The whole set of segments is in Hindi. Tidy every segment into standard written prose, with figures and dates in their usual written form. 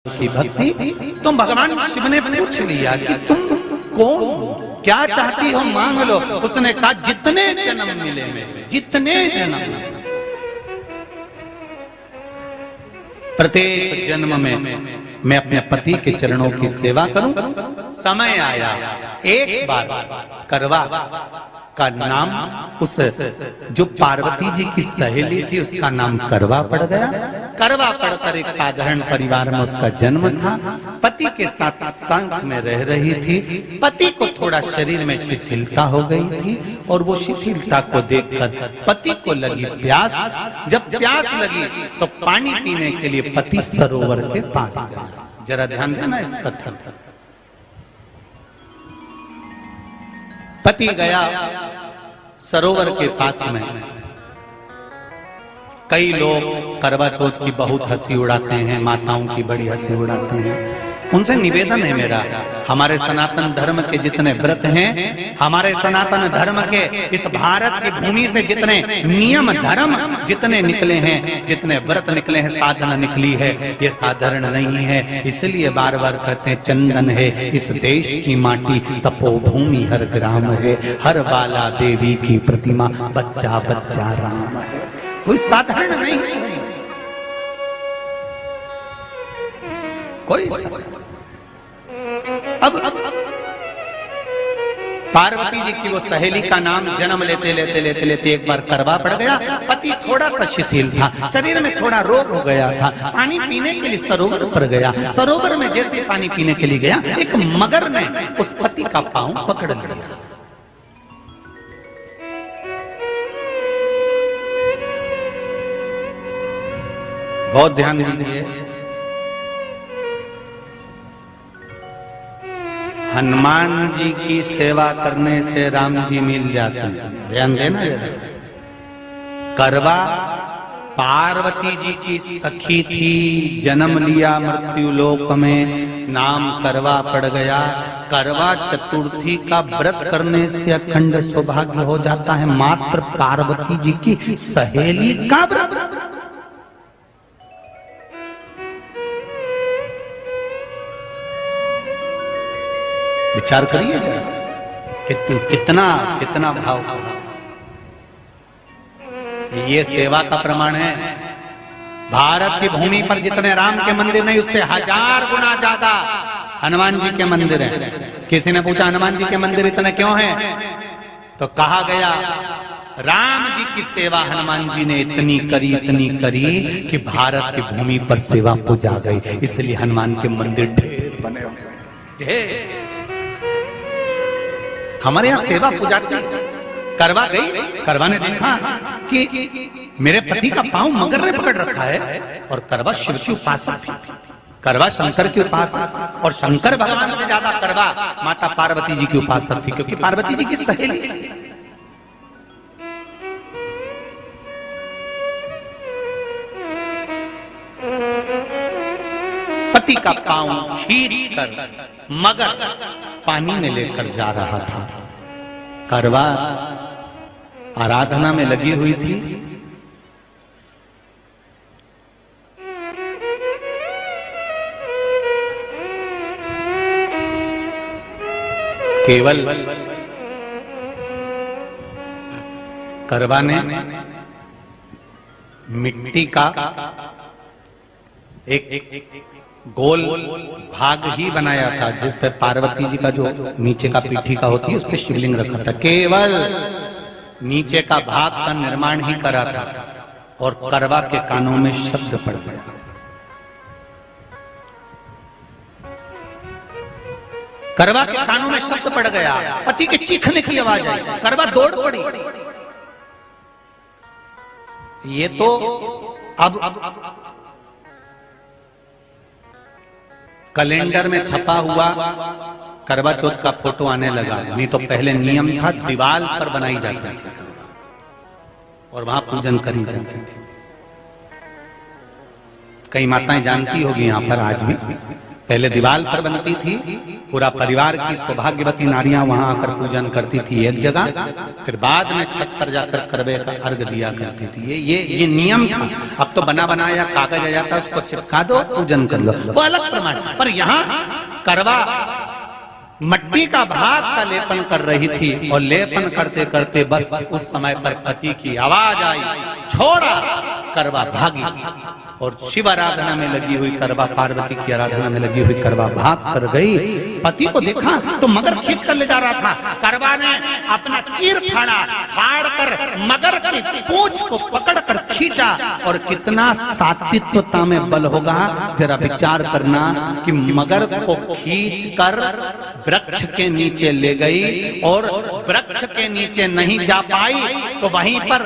की भक्ति। तो भगवान शिव ने पूछ लिया कि तुम कौन, क्या चाहती हो मांग लो। उसने कहा जितने जन्म मिले मेरे, जितने जन्म, प्रत्येक जन्म में मैं अपने पति के चरणों की सेवा करूं। समय आया एक बार करवा का नाम, उस जो पार्वती जी की सहेली थी उसका नाम करवा पड़ गया। करवा पड़कर एक साधारण परिवार में उसका जन्म था। पति के साथ संग में रह रही थी। पति को थोड़ा शरीर में शिथिलता हो गई थी और वो शिथिलता को देखकर पति को लगी प्यास। जब प्यास लगी तो पानी पीने के लिए पति सरोवर के पास गया। जरा ध्यान देना इस कथन। पति गया सरोवर के पास में। कई लोग करवा चौथ की बहुत हंसी उड़ाते हैं, माताओं की बड़ी हंसी उड़ाते हैं। उनसे निवेदन है मेरा, हमारे सनातन धर्म के जितने व्रत हैं, हमारे सनातन धर्म के इस भारत की भूमि से जितने नियम धर्म जितने निकले हैं, जितने व्रत निकले हैं, साधना निकली है, ये साधारण नहीं है। इसलिए बार बार कहते हैं चंदन है इस देश की माटी, तपोभूमि हर ग्राम है, हर बाला देवी की प्रतिमा, बच्चा बच्चा राम है। कोई साधारण नहीं है, कोई अब पार्वती जी की वो सहेली का नाम जन्म लेते लेते लेते लेते एक बार करवा पड़ गया। पति थोड़ा सा शिथिल था, शरीर में थोड़ा रोग हो गया था। पानी पीने के लिए सरोवर पर गया। सरोवर में जैसे पानी पीने के लिए गया, एक मगर ने उस पति का पांव पकड़ लिया। बहुत ध्यान दीजिए, हनुमान जी की सेवा करने से राम जी मिल जाते हैं। ध्यान देना जरा। करवा पार्वती जी की सखी थी, जन्म लिया मृत्यु लोक में, नाम करवा पड़ गया। करवा चतुर्थी का व्रत करने से अखंड सौभाग्य हो जाता है। मात्र पार्वती जी की सहेली का व्रत। विचार करिए जरा, कितना कितना भाव। ये सेवा का प्रमाण है। भारत की भूमि पर जितने राम के मंदिर नहीं, उससे 1000 गुना ज्यादा हनुमान जी के मंदिर हैं। किसी ने पूछा हनुमान जी के मंदिर इतने क्यों हैं, तो कहा गया राम जी की सेवा हनुमान जी ने इतनी करी कि भारत की भूमि पर सेवा पूजा गई। इसलिए हनुमान के मंदिर ढेर बने हुए, ढेर। हमारे यहाँ सेवा पूजा की। करवा गई, करवा ने देखा कि मेरे पति का पांव मगर ने पकड़ रखा है, और करवा शिव की उपासक थी। करवा शंकर की उपासक, और शंकर भगवान से ज्यादा करवा माता पार्वती जी की उपासक थी, क्योंकि पार्वती जी की सहेली थी। पति का पांव खींच कर मगर पानी में लेकर जा रहा था। करवा आराधना में लगी हुई थी। केवल करवा ने मिट्टी का एक गोल भाग ही बनाया था, जिस पे पार्वती जी का जो नीचे का पीठी का होती है उस पे शिवलिंग रखा था। केवल नीचे का भाग का निर्माण ही करा था, और करवा के कानों में शब्द पड़ गया। करवा के कानों में शब्द पड़ गया, पति के चीखने की आवाज आई। करवा दौड़ पड़ी। ये तो अब कैलेंडर में छपा हुआ करवा चौथ का फोटो आने लगा। नहीं तो पहले नियम था, दीवार पर बनाई जाती थी और वहां पूजन करी जाती थी। कई माताएं जानती होगी यहाँ पर आज भी, पहले दीवार पर बनती थी, पूरा परिवार की सौभाग्यवती नारियां वहां आकर पूजन करती थी एक जगह, फिर बाद में छत पर जाकर करवे का अर्घ दिया करती थी। ये नियम था। अब तो बना बनाया कागज आ जाता, उसको चिपका दो, पूजन कर लो, वो अलग प्रमाण। पर यहाँ करवा मट्टी का भाग का लेपन कर रही थी, और लेपन करते करते बस उस समय पर पति की आवाज आई, छोड़ा, करवा भागी। और शिव आराधना में लगी हुई करवा, पार्वती की आराधना में लगी हुई करवा भाग कर गई। पति को देखा तो मगर खींच कर ले जा रहा था। करवा ने अपना चीर फाड़ कर मगर की पूंछ को पकड़ कर खींचा। और कितना सात्विकता में बल होगा, जरा विचार करना कि मगर को खींच कर वृक्ष के नीचे ले गई, और वृक्ष के नीचे नहीं जा पाई तो वहीं पर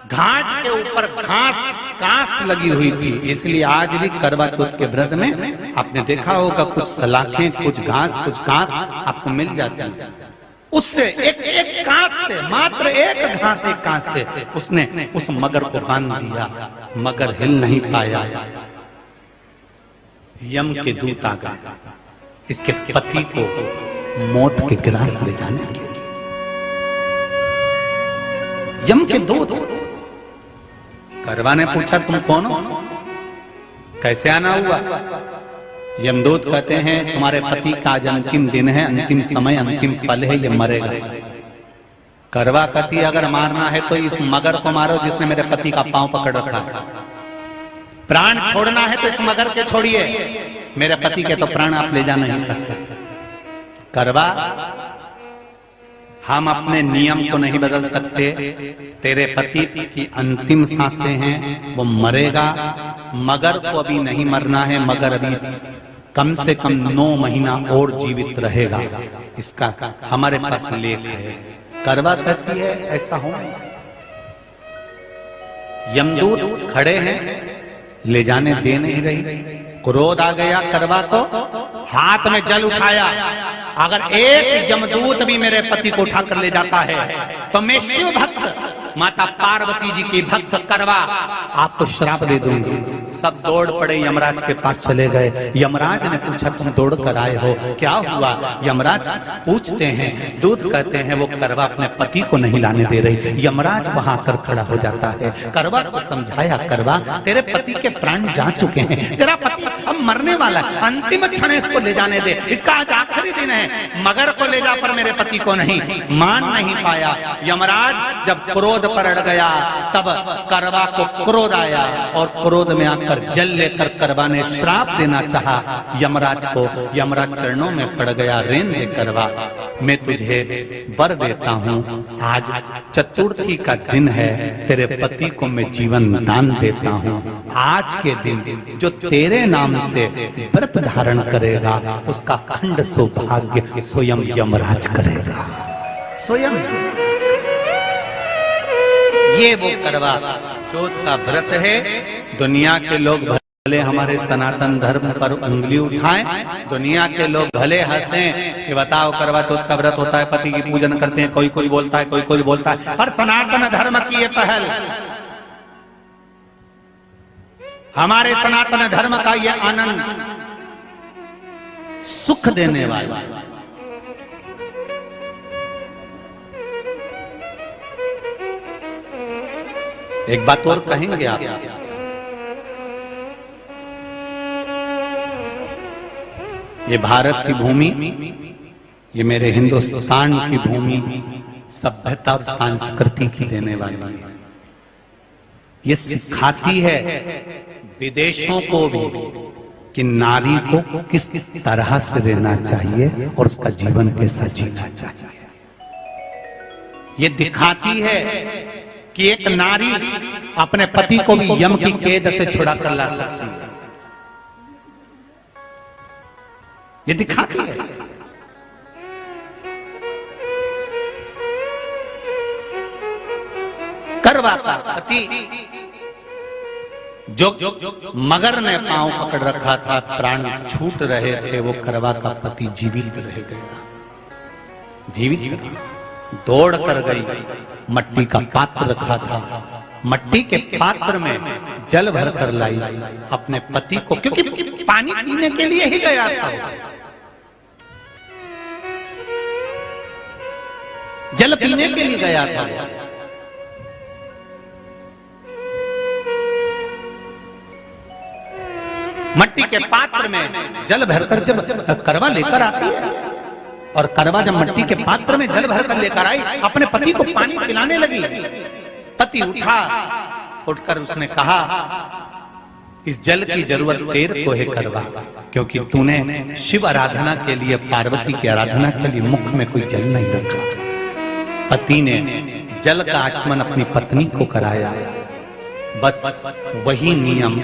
घाट के ऊपर घास लगी हुई थी। इसलिए आज भी करवा चौथ के व्रत में आपने देखा होगा कुछ सलाखें, कुछ घास आपको मिल जाती है। उससे एक घास से, मात्र एक घास, एक घास से उसने उस मगर को बांध दिया। मगर हिल नहीं पाया। यम के दूत आ गए इसके पति को मौत के ग्रास ले जाने के लिए। यम के दूत। करवा ने पूछा तुम कौन हो, कैसे आना हुआ? यमदूत कहते हैं तुम्हारे पति का आज अंतिम दिन है, अंतिम समय, अंतिम पल है, ये मरेगा। करवा कहती अगर मारना है तो इस मगर को मारो जिसने मेरे पति का पांव पकड़ रखा है। प्राण छोड़ना है तो इस मगर के छोड़िए, मेरे पति के तो प्राण आप ले जा नहीं सकते। करवा, हम अपने नियम को नहीं बदल सकते। तेरे पति की अंतिम सांसें हैं, वो मरेगा। मगर को अभी नहीं मरना है, मगर अभी कम से कम 9 महीना और जीवित रहेगा। इसका हमारे पास लेख है। करवा कहती है ऐसा हो। यमदूत खड़े हैं, ले जाने दे नहीं रही। क्रोध आ गया करवा को, हाथ में जल उठाया। अगर एक यमदूत भी मेरे पति को उठाकर ले जाता है तो मैं शिव भक्त माता पार्वती जी की भक्त करवा आपको श्राप दे दूंगी। सब दौड़ पड़े, यमराज के पास चले गए। यमराज ने पूछा तुम दौड़ कर आए हो, क्या हुआ? यमराज पूछते हैं, दूत कहते हैं वो करवा अपने पति को नहीं लाने दे रही। यमराज वहां कर खड़ा हो जाता है। करवा को समझाया, करवा तेरे पति के प्राण जा चुके हैं, तेरा पति अब मरने वाला है, अंतिम क्षण इसको ले जाने दे, इसका आज आखिरी दिन है। मगर को ले जा पर मेरे पति को नहीं। मान नहीं पाया। यमराज जब क्रोध पर अड़ गया तब करवा को क्रोध आया, और क्रोध में आकर जल लेकर करवा ने श्राप देना चाहा यमराज को। यमराज चरणों में पड़ गया, रेन दे करवा, मैं तुझे वर देता हूँ, आज चतुर्थी का दिन है, तेरे पति को मैं जीवन दान देता हूँ। आज के दिन जो तेरे नाम से व्रत धारण करेगा उसका खंड सौभाग्य स्वयं यमराज करेगा। स्वयं ये वो करवा चौथ का व्रत है। दुनिया के लोग भले हमारे सनातन धर्म पर उंगली उठाएं, दुनिया के लोग भले हंसें कि बताओ करवा चौथ का व्रत होता है, पति की पूजन करते हैं, कोई कुछ बोलता है, कोई कुछ बोलता है, पर सनातन धर्म की ये पहल, हमारे सनातन धर्म का ये आनंद सुख देने वाला। एक बात और कहेंगे आपसे, ये भारत की भूमि, ये मेरे हिंदुस्तान की भूमि सभ्यता और संस्कृति की देने वाली है। ये सिखाती है विदेशों को भी कि नारी को किस तरह से रहना चाहिए और उसका जीवन कैसा जीना चाहिए। ये दिखाती है कि एक नारी अपने पति को भी यम की कैद से छुड़ा कर ला सकती है। ये दिखाती है। करवा का पति जो मगर ने पांव पकड़ रखा था, प्राण छूट रहे थे, वो करवा का पति जीवित रह गया। जीवित दौड़ कर गई, मट्टी का पात्र रखा था, मट्टी के पात्र में जल भर कर लाई अपने पति को, क्योंकि पानी पीने के लिए ही गया था, जल पीने के लिए गया था। मट्टी के पात्र में जल भरकर जब करवा लेकर आती है, और करवा जब मट्टी के पात्र में जल भरकर लेकर आई, अपने पति को पानी पिलाने लगी। पति उठा, उठकर उसने कहा, इस जल की जरूरत तेरे को है करवा, क्योंकि तूने शिव आराधना के लिए, पार्वती की आराधना के लिए मुख में कोई जल नहीं रखा। पति ने जल का आचमन अपनी पत्नी को कराया। बस वही नियम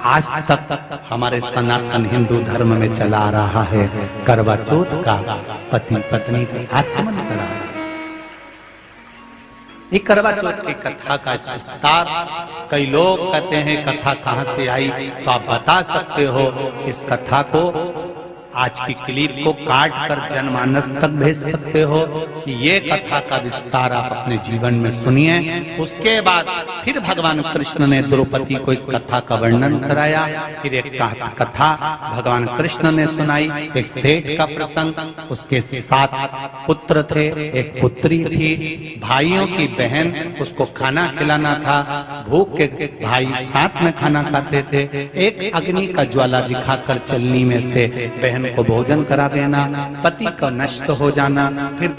आज तक हमारे सनातन हिंदू धर्म में चला आ रहा है। करवा चौथ का पति पत्नी को आचमन कराया। ये करवा चौथ की कथा का विस्तार, कई लोग कहते हैं कथा कहां से आई, तो आप बता सकते हो। इस कथा को, आज की क्लिप को काट कर जनमानस तक भेज सकते हो कि ये कथा का विस्तार आप अपने जीवन में सुनिए। उसके बाद फिर भगवान कृष्ण ने द्रौपदी को इस कथा का वर्णन कराया। फिर एक कथा भगवान कृष्ण ने सुनाई, एक सेठ का प्रसंग, उसके 7 पुत्र थे, एक पुत्री थी, भाइयों की बहन, उसको खाना खिलाना था, भूख के भाई साथ में खाना खाते थे। एक अग्नि का ज्वाला दिखाकर चलनी में से बहन को भोजन करा देना, पति का नष्ट हो जाना, फिर